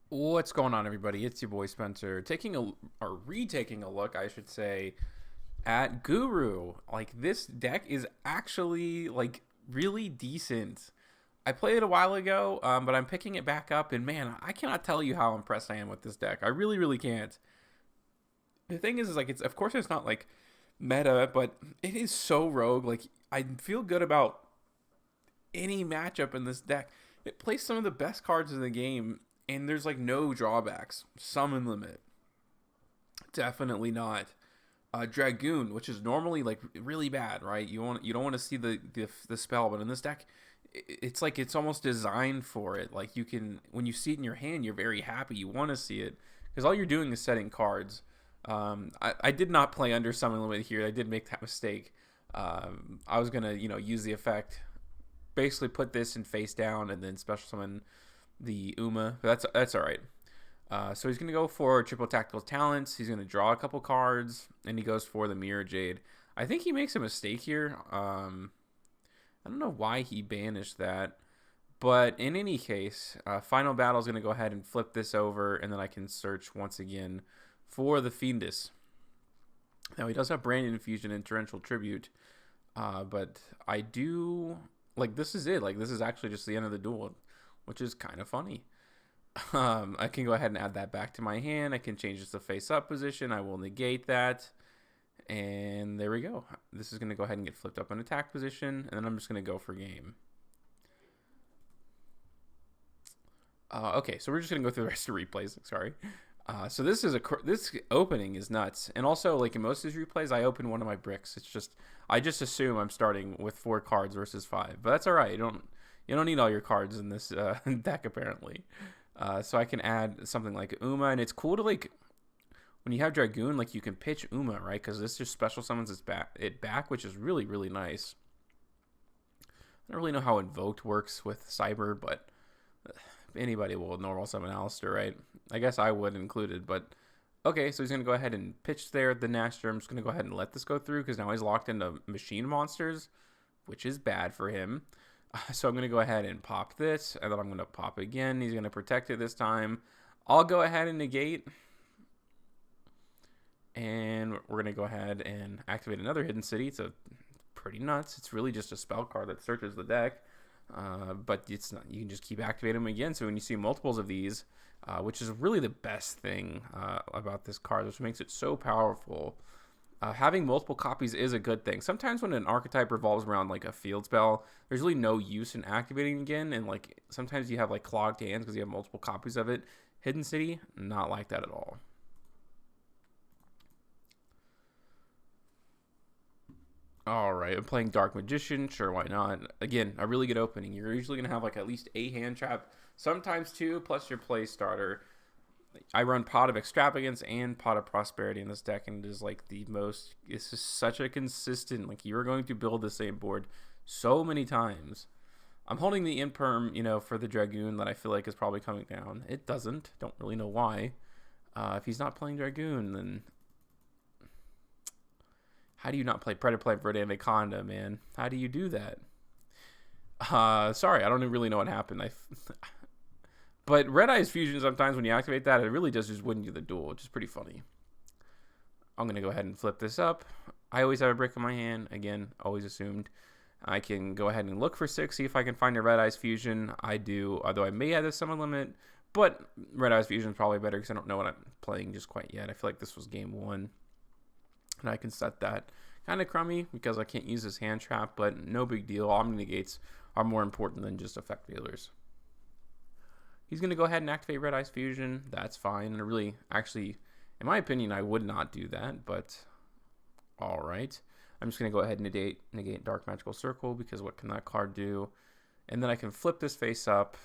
What's going on, everybody? It's your boy Spencer, taking a or retaking a look, I should say, at Guru. Like this deck is actually like really decent. I played it a while ago, but I'm picking it back up, and man, I cannot tell you how impressed I am with this deck. I really, really can't. The thing is like it's of course it's not like meta, but it is so rogue. Like I feel good about any matchup in this deck. It plays some of the best cards in the game, and there's like no drawbacks. Summon limit, definitely not. Dragoon, which is normally like really bad, right? You don't want to see the spell, but in this deck, it's like it's almost designed for it. Like you can when you see it in your hand, you're very happy. You want to see it because all you're doing is setting cards. I did not play under summon limit here. I did make that mistake. I was gonna use the effect, basically put this in face down and then special summon the Uma. But that's all right. So he's going to go for triple tactical talents. He's going to draw a couple cards, and he goes for the Mirror Jade. I think he makes a mistake here. I don't know why he banished that. But in any case, Final Battle is going to go ahead and flip this over, and then I can search once again for the Fiendus. Now, he does have Branded Infusion and Torrential Tribute, but I do... Like, this is it. Like, this is actually just the end of the duel, which is kind of funny. I can go ahead and add that back to my hand. I can change this to face up position. I will negate that. And there we go. This is going to go ahead and get flipped up in attack position. And then I'm just going to go for game. Okay, so we're just going to go through the rest of the replays. Sorry. So this opening is nuts. And also, like in most of these replays, I open one of my bricks. It's just, I just assume I'm starting with 4 cards versus 5. But that's all right. You don't need all your cards in this deck, apparently. So I can add something like Uma, and it's cool to like when you have Dragoon, like you can pitch Uma, right? Because this just special summons it back, which is really really nice. I don't really know how Invoked works with Cyber, but anybody will normal summon Alistair, right? I guess I would included, but okay. So he's gonna go ahead and pitch there at the Naster. I'm just gonna go ahead and let this go through because now he's locked into machine monsters, which is bad for him. So I'm going to go ahead and pop this, and then I'm going to pop again. He's going to protect it this time. I'll go ahead and negate. And we're going to go ahead and activate another Hidden City. It's pretty nuts. It's really just a spell card that searches the deck. But it's not, you can just keep activating them again. So when you see multiples of these, which is really the best thing about this card, which makes it so powerful. Having multiple copies is a good thing. Sometimes when an archetype revolves around like a field spell, there's really no use in activating again, and like sometimes you have like clogged hands because you have multiple copies of it. Hidden City, not like that at all. All right, I'm playing Dark Magician. Sure, why not? Again, a really good opening. You're usually gonna have like at least a hand trap, sometimes 2, plus your play starter. I run Pot of Extravagance and Pot of Prosperity in this deck, and it is like the most. It's just such a consistent. Like you're going to build the same board so many times. I'm holding the Imperm, for the Dragoon that I feel like is probably coming down. It doesn't. Don't really know why. If he's not playing Dragoon, then how do you not play Predator Verde Anaconda, man? How do you do that? Sorry, I don't really know what happened. But Red Eye's Fusion, sometimes when you activate that, it really does just win you the duel, which is pretty funny. I'm going to go ahead and flip this up. I always have a brick in my hand. Again, always assumed. I can go ahead and look for 6, see if I can find a Red Eye's Fusion. I do, although I may have the summon limit. But Red Eye's Fusion is probably better because I don't know what I'm playing just quite yet. I feel like this was game 1. And I can set that. Kind of crummy because I can't use this hand trap, but no big deal. Omni Negates are more important than just effect dealers. He's going to go ahead and activate Red Eye's Fusion. That's fine. And really, actually, in my opinion, I would not do that, but all right. I'm just going to go ahead and negate Dark Magical Circle because what can that card do? And then I can flip this face up,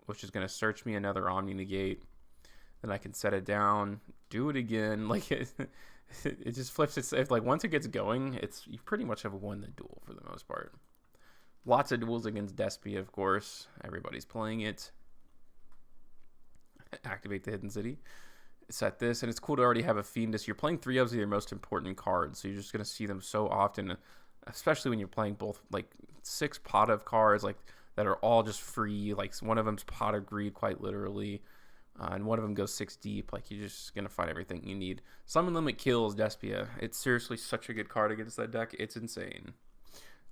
which is going to search me another Omni Negate. Then I can set it down, do it again. Like it just flips it. Like once it gets going, you pretty much have won the duel for the most part. Lots of duels against Despia, of course. Everybody's playing it. Activate the Hidden City, set this, and it's cool to already have a Fiendus. You're playing 3 of your most important cards, so you're just going to see them so often, especially when you're playing both like 6 pot of cards like that are all just free. Like one of them's Pot of Greed, quite literally, And one of them goes 6 deep. Like, you're just going to find everything you need. Summon Limit kills Despia. It's seriously such a good card against that deck. It's insane.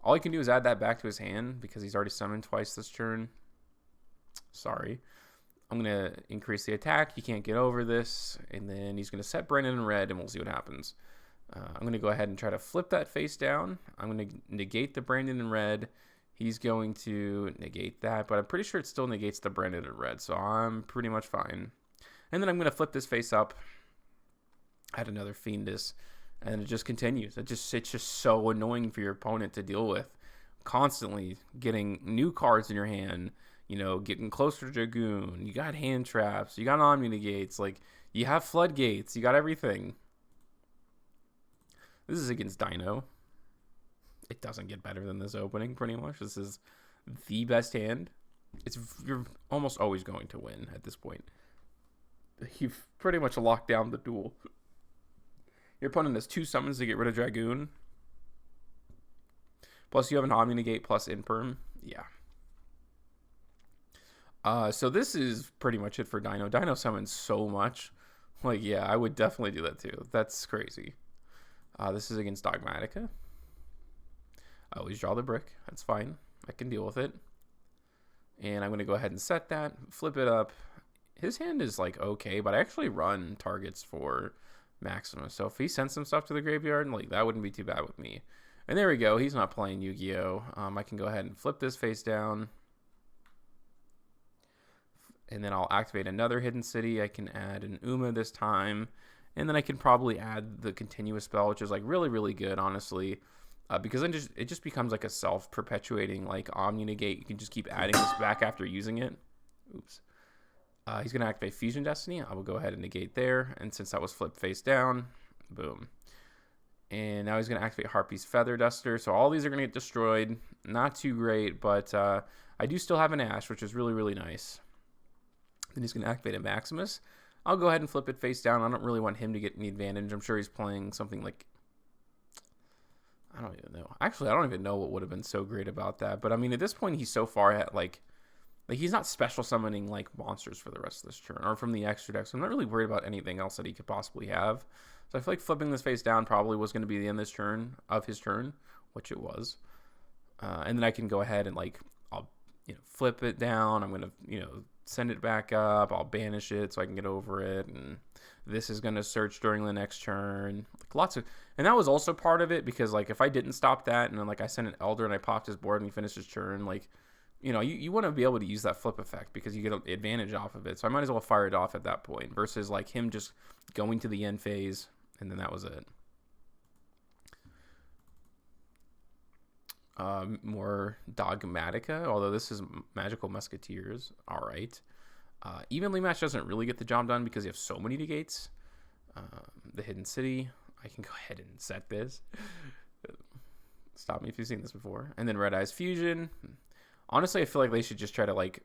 All he can do is add that back to his hand because he's already summoned twice this turn. Sorry. I'm going to increase the attack. He can't get over this. And then he's going to set Brandon in red, and we'll see what happens. I'm going to go ahead and try to flip that face down. I'm going to negate the Brandon in red. He's going to negate that, but I'm pretty sure it still negates the Brandon in red, so I'm pretty much fine. And then I'm going to flip this face up, add another Fiendus, and it just continues. It's just so annoying for your opponent to deal with. Constantly getting new cards in your hand, you know, getting closer to Dragoon. You got hand traps, you got Omni negates, like, you have floodgates, you got everything. This is against Dino. It doesn't get better than this opening, pretty much. This is the best hand. You're almost always going to win at this point. You've pretty much locked down the duel. Your opponent has 2 summons to get rid of Dragoon. Plus you have an Omni negate plus Imperm. Yeah. So this is pretty much it for Dino. Dino summons so much. Like, yeah, I would definitely do that too. That's crazy. This is against Dogmatica. I always draw the brick. That's fine. I can deal with it. And I'm going to go ahead and set that. Flip it up. His hand is like okay, but I actually run targets for Maximus. So if he sends some stuff to the graveyard, like, that wouldn't be too bad with me. And there we go. He's not playing Yu-Gi-Oh! I can go ahead and flip this face down. And then I'll activate another Hidden City. I can add an Uma this time. And then I can probably add the continuous spell, which is like really, really good, honestly. Because then it just becomes like a self-perpetuating like Omni negate. You can just keep adding this back after using it. Oops. He's going to activate Fusion Destiny. I will go ahead and negate there. And since that was flipped face down, boom. And now he's going to activate Harpy's Feather Duster. So all these are going to get destroyed. Not too great, but I do still have an Ash, which is really, really nice. Then he's going to activate a Maximus. I'll go ahead and flip it face down. I don't really want him to get any advantage. I'm sure he's playing something like... I don't even know. Actually, I don't even know what would have been so great about that. But, I mean, at this point, he's so far at, like he's not special summoning, like, monsters for the rest of this turn. Or from the extra deck. So I'm not really worried about anything else that he could possibly have. So I feel like flipping this face down probably was going to be the end of his turn. Which it was. And then I can go ahead and, like, I'll, flip it down. I'm going to, send it back up. I'll banish it so I can get over it. And this is going to search during the next turn. Like, and that was also part of it because, like, if I didn't stop that and then, like, I sent an Elder and I popped his board and he finished his turn, like, you want to be able to use that flip effect because you get an advantage off of it. So I might as well fire it off at that point versus, like, him just going to the end phase and then that was it. More Dogmatica, although this is Magical Musketeers. All right. Evenly Match doesn't really get the job done because you have so many negates. The Hidden City, I can go ahead and set this. Stop me if you've seen this before. And then Red Eyes Fusion. Honestly, I feel like they should just try to, like,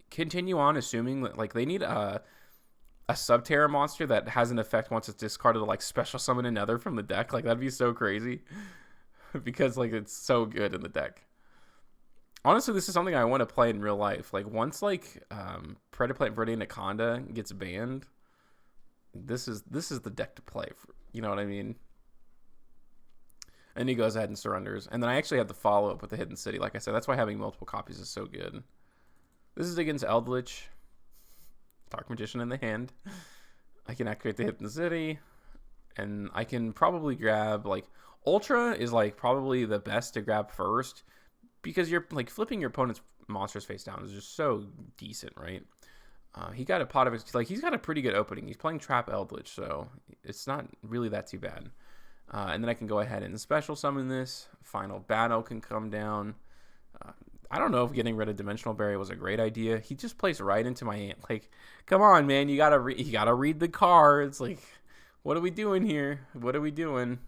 continue on assuming that, like, they need a Subterror monster that has an effect once it's discarded to, like, special summon another from the deck. Like, that'd be so crazy. Because, like, it's so good in the deck. Honestly, this is something I want to play in real life. Like, once, like, Predaplant Verde Anaconda gets banned, this is the deck to play for, you know what I mean? And he goes ahead and surrenders. And then I actually have the follow-up with the Hidden City. Like I said, that's why having multiple copies is so good. This is against Eldritch. Dark Magician in the hand. I can activate the Hidden City. And I can probably grab, like... Ultra is, like, probably the best to grab first. Because you're, like, flipping your opponent's monsters face down is just so decent, right? He got a pot of... Like, he's got a pretty good opening. He's playing Trap Eldritch, so it's not really that too bad. And then I can go ahead and special summon this. Final Battle can come down. I don't know if getting rid of Dimensional Barrier was a great idea. He just plays right into my hand. Like, come on, man. You gotta read the cards. Like, what are we doing here? What are we doing?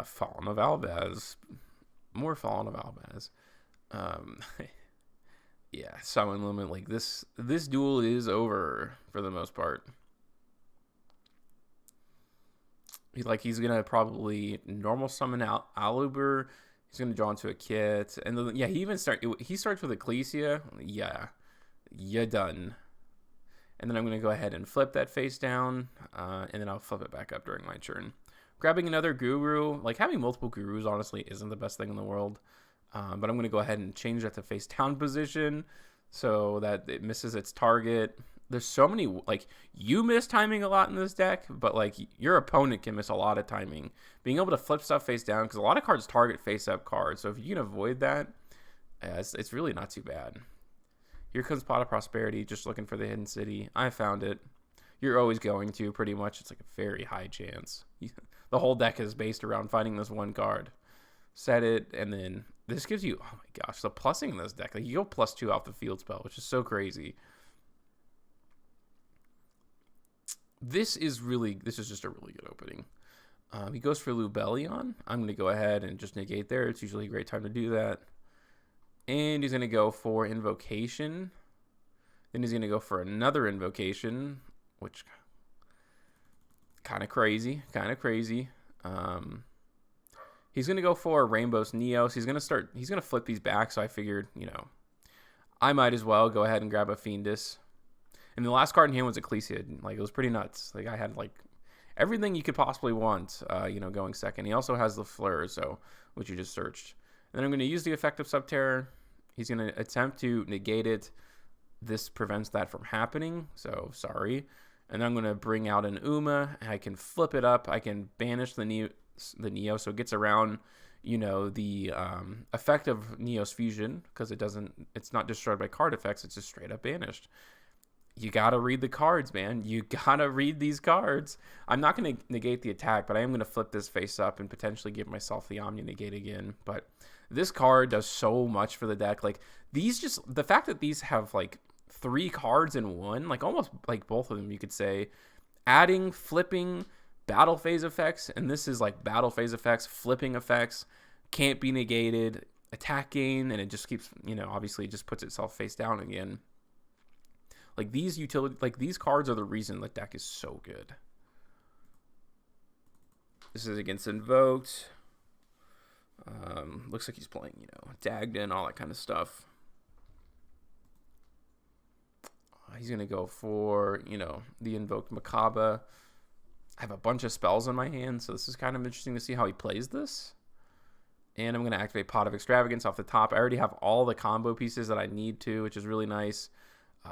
Fallen of Alvaz. More Fallen of Alvaz. Yeah, Summon Limit. Like, this duel is over for the most part. He's gonna probably normal summon out Aluber. He's going to draw into a kit. And then, yeah, he starts with Ecclesia. Yeah, you're done. And then I'm going to go ahead and flip that face down. And then I'll flip it back up during my turn. Grabbing another Guru. Like, having multiple Gurus, honestly, isn't the best thing in the world. But I'm going to go ahead and change that to face down position so that it misses its target. There's so many, like, you miss timing a lot in this deck, but, like, your opponent can miss a lot of timing. Being able to flip stuff face down, because a lot of cards target face-up cards, so if you can avoid that, it's really not too bad. Here comes Pot of Prosperity, just looking for the hidden city. I found it. You're always going to, pretty much. It's like a very high chance. The whole deck is based around finding this one card. Set it, and then this gives you, oh my gosh, the plussing in this deck. Like, you go +2 off the field spell, which is so crazy. This is just a really good opening. He goes for Lubellion. I'm going to go ahead and just negate there. It's usually a great time to do that. And he's going to go for Invocation. Then he's going to go for another Invocation, which kind of crazy. He's going to go for Rainbow's Neos. He's going to flip these back, so I figured, I might as well go ahead and grab a Fiendus. And the last card in hand was Ecclesia. Like, it was pretty nuts. Like, I had, like, everything you could possibly want, going second. He also has the Fleur, which you just searched. And then I'm going to use the effect of Subterror. He's going to attempt to negate it. This prevents that from happening, so sorry. And then I'm going to bring out an Uma. I can flip it up. I can banish the Neo, so it gets around, the effect of Neo's fusion, because it's not destroyed by card effects. It's just straight up banished. You got to read the cards, man. You got to read these cards. I'm not going to negate the attack, but I am going to flip this face up and potentially give myself the Omni negate again. But this card does so much for the deck. Like, the fact that these have, like, 3 cards in one, like, almost, like, both of them, you could say, adding, flipping, battle phase effects, and this is, like, battle phase effects, flipping effects, can't be negated, attack gain, and it just keeps, obviously it just puts itself face down again. Like, these cards are the reason the deck is so good. This is against Invoked. Looks like he's playing, Dagden, all that kind of stuff. He's going to go for, the Invoked Macabre. I have a bunch of spells in my hand, so this is kind of interesting to see how he plays this. And I'm going to activate Pot of Extravagance off the top. I already have all the combo pieces that I need to, which is really nice.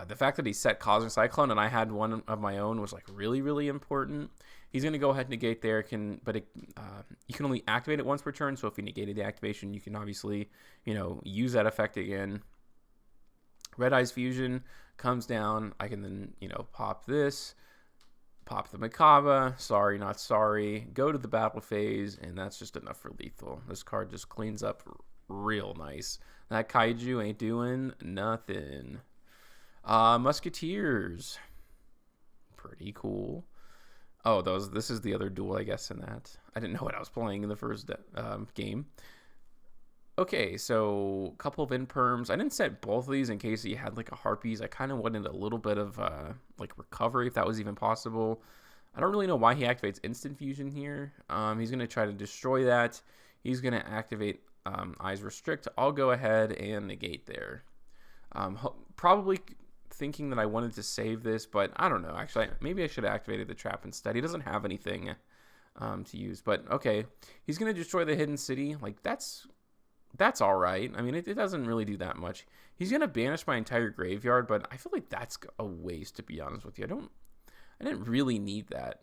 The fact that he set Cosmic Cyclone and I had one of my own was, like, really, really important. He's going to go ahead and negate there, but you can only activate it once per turn, so if he negated the activation, you can obviously, use that effect again. Red Eyes Fusion comes down. I can then, pop this, pop the Macabre, sorry, not sorry, go to the battle phase, and that's just enough for lethal. This card just cleans up real nice. That Kaiju ain't doing nothing. Musketeers. Pretty cool. Oh, this is the other duel, I guess, in that. I didn't know what I was playing in the first game. Okay, so a couple of imperms. I didn't set both of these in case he had, like, a Harpies. I kind of wanted a little bit of, like, recovery, if that was even possible. I don't really know why he activates Instant Fusion here. He's going to try to destroy that. He's going to activate Eyes Restrict. I'll go ahead and negate there. Probably thinking that I wanted to save this, but I don't know. Actually, maybe I should have activated the trap instead. He doesn't have anything to use, but okay. He's going to destroy the hidden city. Like, that's all right. I mean, it doesn't really do that much. He's going to banish my entire graveyard, but I feel like that's a waste, to be honest with you. I didn't really need that.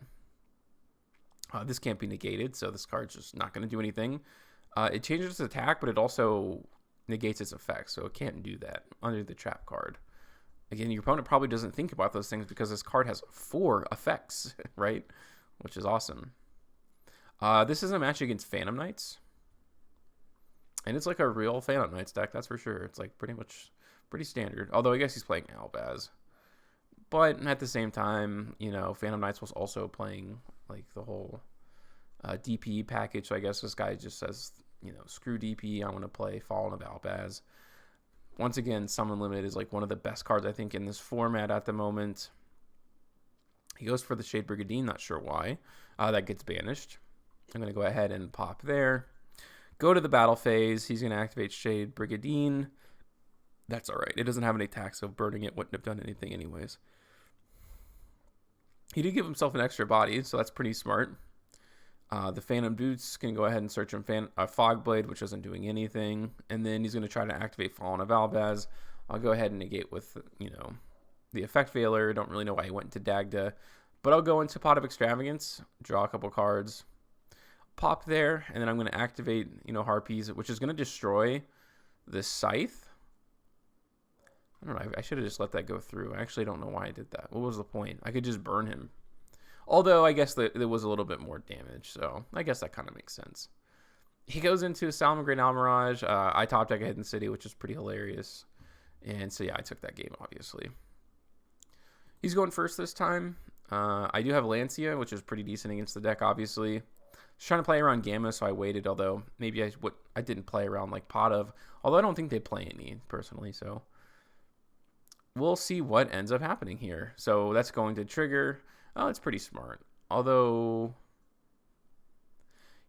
This can't be negated, so this card's just not going to do anything. It changes its attack, but it also negates its effects, so it can't do that under the trap card. Again, your opponent probably doesn't think about those things because this card has 4 effects, right? Which is awesome. This is a match against Phantom Knights. And it's like a real Phantom Knights deck, that's for sure. It's like pretty standard. Although I guess he's playing Albaz. But at the same time, Phantom Knights was also playing, like, the whole DP package. So I guess this guy just says, screw DP, I want to play Fallen of Albaz. Once again, Summon Limit is, like, one of the best cards, I think, in this format at the moment. He goes for the Shade Brigandine, not sure why. That gets banished. I'm going to go ahead and pop there. Go to the battle phase. He's going to activate Shade Brigadine. That's all right. It doesn't have any attack, so burning it wouldn't have done anything anyways. He did give himself an extra body, so that's pretty smart. The Phantom Boots can go ahead and search him Fog Blade, which isn't doing anything. And then he's going to try to activate Fallen of Albaz. I'll go ahead and negate with, the Effect Veiler. Don't really know why he went into Dagda. But I'll go into Pot of Extravagance, draw a couple cards, pop there, and then I'm going to activate, Harpies, which is going to destroy the Scythe. I don't know. I should have just let that go through. I actually don't know why I did that. What was the point? I could just burn him. Although I guess there was a little bit more damage, so I guess that kind of makes sense. He goes into Salamangreat Almirage. I top deck a Hidden City, which is pretty hilarious. And so, yeah, I took that game, obviously. He's going first this time. I do have Lancia, which is pretty decent against the deck, obviously. Just trying to play around Gamma, so I waited, although maybe I didn't play around like Pot of. Although I don't think they play any, personally, so we'll see what ends up happening here. So that's going to trigger. Oh, it's pretty smart. Although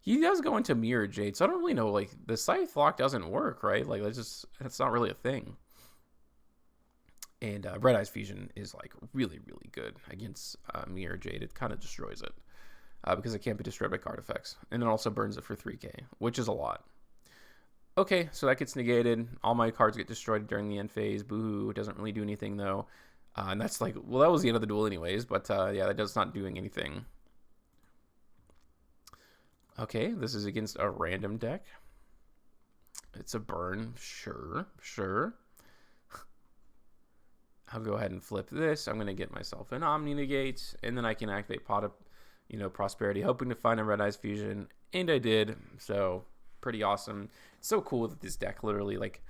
he does go into Mirror Jade, so I don't really know. Like, the Scythe lock doesn't work, right? Like, that's not really a thing. And Red Eyes Fusion is like really, really good against Mirror Jade. It kind of destroys it because it can't be destroyed by card effects, and it also burns it for 3k, which is a lot. Okay, so that gets negated. All my cards get destroyed during the end phase. Boohoo. It doesn't really do anything though. And that's like, well, that was the end of the duel anyways, but yeah, that does not doing anything. Okay, this is against a random deck. It's a burn, sure. I'll go ahead and flip this. I'm going to get myself an Omni Negate, and then I can activate Pot of, Prosperity, hoping to find a Red Eyes Fusion, and I did, so pretty awesome. It's so cool that this deck literally, like,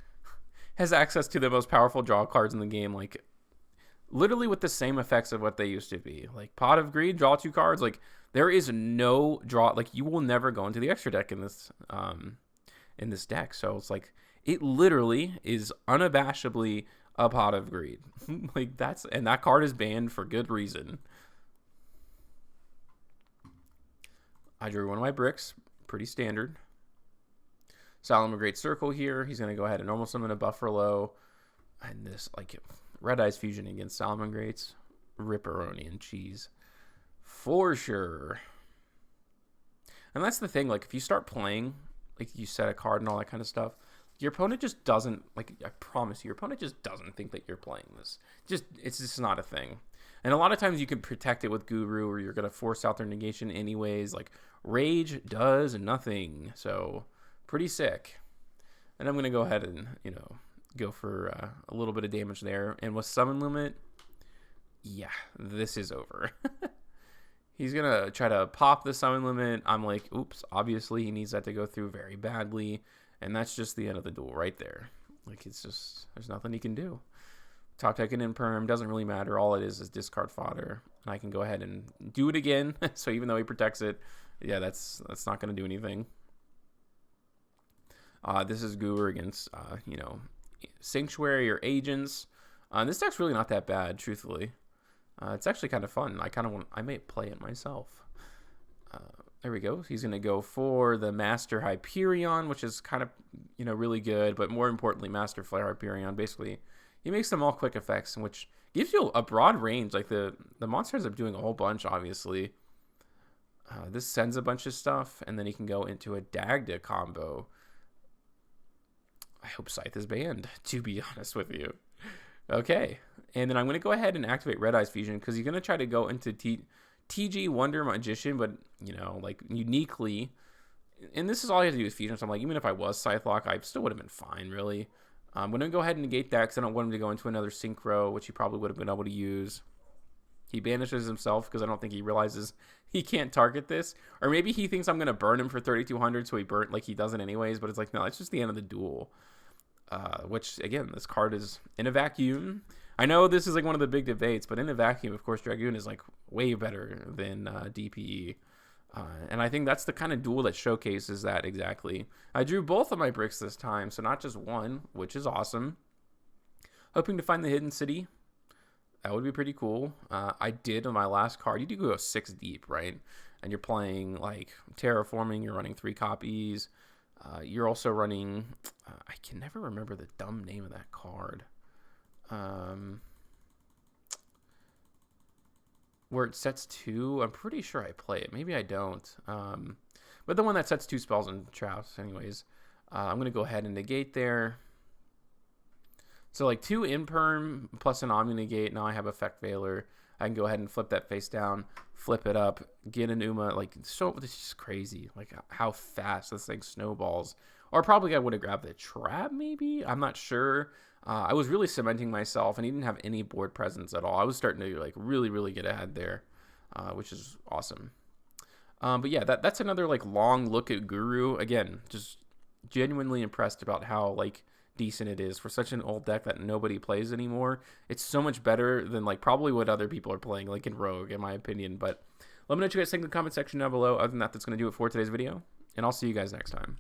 has access to the most powerful draw cards in the game, like, literally with the same effects of what they used to be. Like, Pot of Greed, draw 2 cards. Like, there is no draw. Like, you will never go into the extra deck in this deck. So it's like, it literally is unabashedly a Pot of Greed. Like, and that card is banned for good reason. I drew one of my bricks. Pretty standard. Salamangreat Circle here. He's going to go ahead and normal summon a Buffalo. And this, like, Red Eyes Fusion against Salamangreats. Ripperoni and cheese. For sure. And that's the thing. Like, if you start playing, like, you set a card and all that kind of stuff, your opponent just doesn't, like, I promise you, your opponent just doesn't think that you're playing this. It's just not a thing. And a lot of times you can protect it with Guru, or you're going to force out their negation anyways. Like, Rage does nothing. So, pretty sick. And I'm going to go ahead and, go for a little bit of damage there. And with Summon Limit, yeah, this is over. He's going to try to pop the Summon Limit. I'm like, oops, obviously he needs that to go through very badly. And that's just the end of the duel right there. Like, it's just, there's nothing he can do. Top deck and Imperm, doesn't really matter. All it is discard fodder. And I can go ahead and do it again. So even though he protects it, yeah, that's not going to do anything. This is Guru against, Sanctuary or Agents. This deck's really not that bad, truthfully. It's actually kind of fun. I may play it myself. There we go. He's going to go for the Master Hyperion, which is kind of, really good. But more importantly, Master Flare Hyperion. Basically, he makes them all quick effects, which gives you a broad range. Like, the monster ends up doing a whole bunch, obviously. This sends a bunch of stuff, and then he can go into a Dagda combo. I hope Scythe is banned, to be honest with you. Okay. And then I'm going to go ahead and activate Red Eyes Fusion, because he's going to try to go into TG Wonder Magician, but, like, uniquely. And this is all you have to do with Fusion. So I'm like, even if I was Scythe Lock, I still would have been fine, really. I'm going to go ahead and negate that, because I don't want him to go into another Synchro, which he probably would have been able to use. He banishes himself, because I don't think he realizes he can't target this. Or maybe he thinks I'm going to burn him for 3,200, so he doesn't anyways. But it's like, no, it's just the end of the duel. Which, again, this card is in a vacuum. I know this is like one of the big debates, but in a vacuum, of course, Dragoon is like way better than DPE. And I think that's the kind of duel that showcases that exactly. I drew both of my bricks this time, so not just one, which is awesome. Hoping to find the Hidden City. That would be pretty cool. I did on my last card. You do go 6 deep, right? And you're playing like Terraforming. You're running 3 copies. You're also running, I can never remember the dumb name of that card. Where it sets 2, I'm pretty sure I play it. Maybe I don't. But the one that sets 2 spells and traps, anyways. I'm going to go ahead and negate there. So like 2 imperm plus an Omni negate. Now I have Effect Veiler. I can go ahead and flip that face down, flip it up, get an Uma. Like, so this is crazy. Like how fast this thing snowballs. Or probably I would have grabbed the trap, maybe. I'm not sure. I was really cementing myself, and he didn't have any board presence at all. I was starting to like really get ahead there, which is awesome. But yeah, that's another like long look at Guru. Again, just genuinely impressed about how like decent it is for such an old deck that nobody plays anymore. It's so much better than like probably what other people are playing, like in Rogue, in my opinion. But let me know what you guys think in the comment section down below. Other than that, that's going to do it for today's video, and I'll see you guys next time.